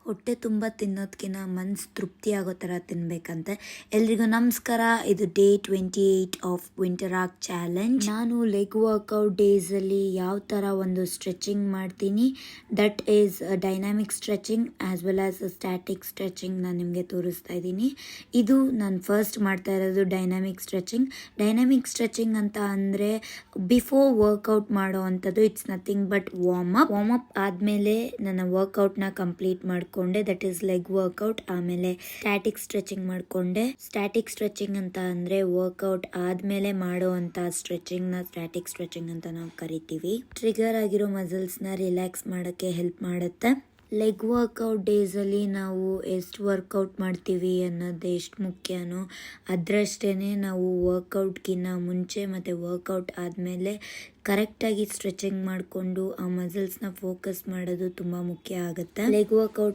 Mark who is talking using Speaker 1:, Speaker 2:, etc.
Speaker 1: ಹೊಟ್ಟೆ ತುಂಬ ತಿನ್ನೋದಕ್ಕಿಂತ ಮನಸ್ಸು ತೃಪ್ತಿ ಆಗೋ ಥರ ತಿನ್ನಬೇಕಂತೆ. ಎಲ್ರಿಗೂ ನಮಸ್ಕಾರ. ಇದು ಡೇ 28 ಆಫ್ ವಿಂಟರಾಕ್ ಚಾಲೆಂಜ್. ನಾನು ಲೆಗ್ ವರ್ಕೌಟ್ ಡೇಸಲ್ಲಿ ಯಾವ ಥರ ಒಂದು ಸ್ಟ್ರೆಚಿಂಗ್ ಮಾಡ್ತೀನಿ, that is dynamic stretching as well as static stretching ನಾನು ನಿಮಗೆ ತೋರಿಸ್ತಾ ಇದ್ದೀನಿ. ಇದು ನಾನು ಫಸ್ಟ್ ಮಾಡ್ತಾ ಇರೋದು ಡೈನಾಮಿಕ್ ಸ್ಟ್ರೆಚಿಂಗ್. ಡೈನಾಮಿಕ್ ಸ್ಟ್ರೆಚಿಂಗ್ ಅಂತ ಅಂದರೆ ಬಿಫೋರ್ ವರ್ಕೌಟ್ ಮಾಡೋ ಅಂಥದ್ದು. It's nothing but warm up ಆದಮೇಲೆ ನನ್ನ ವರ್ಕೌಟ್ನ ಕಂಪ್ಲೀಟ್ ಮಾಡ್ಕೊಂಡೆ, ದಟ್ ಈಸ್ ಲೆಗ್ ವರ್ಕೌಟ್. ಆಮೇಲೆ ಸ್ಟ್ಯಾಟಿಕ್ ಸ್ಟ್ರೆಚಿಂಗ್ ಮಾಡ್ಕೊಂಡೆ. ಸ್ಟ್ಯಾಟಿಕ್ ಸ್ಟ್ರೆಚಿಂಗ್ ಅಂತ ಅಂದ್ರೆ ವರ್ಕೌಟ್ ಆದ್ಮೇಲೆ ಮಾಡೋ ಅಂತ ಸ್ಟ್ರೆಚಿಂಗ್ ನ ಸ್ಟ್ಯಾಟಿಕ್ ಸ್ಟ್ರೆಚಿಂಗ್ ಅಂತ ನಾವು ಕರಿತೀವಿ. ಟ್ರಿಗರ್ ಆಗಿರೋ ಮಸಲ್ಸ್ ನ ರಿಲ್ಯಾಕ್ಸ್ ಮಾಡಕ್ಕೆ ಹೆಲ್ಪ್ ಮಾಡುತ್ತೆ. ಲೆಗ್ ವರ್ಕೌಟ್ ಡೇಸಲ್ಲಿ ನಾವು ಎಷ್ಟು ವರ್ಕೌಟ್ ಮಾಡ್ತೀವಿ ಅನ್ನೋದು ಎಷ್ಟು ಮುಖ್ಯನೋ ಅದರಷ್ಟೇ ನಾವು ವರ್ಕೌಟ್ಗಿನ್ನ ಮುಂಚೆ ಮತ್ತು ವರ್ಕೌಟ್ ಆದಮೇಲೆ ಕರೆಕ್ಟಾಗಿ ಸ್ಟ್ರೆಚಿಂಗ್ ಮಾಡಿಕೊಂಡು ಆ ಮಸಲ್ಸ್ನ ಫೋಕಸ್ ಮಾಡೋದು ತುಂಬ ಮುಖ್ಯ ಆಗುತ್ತೆ. Leg workout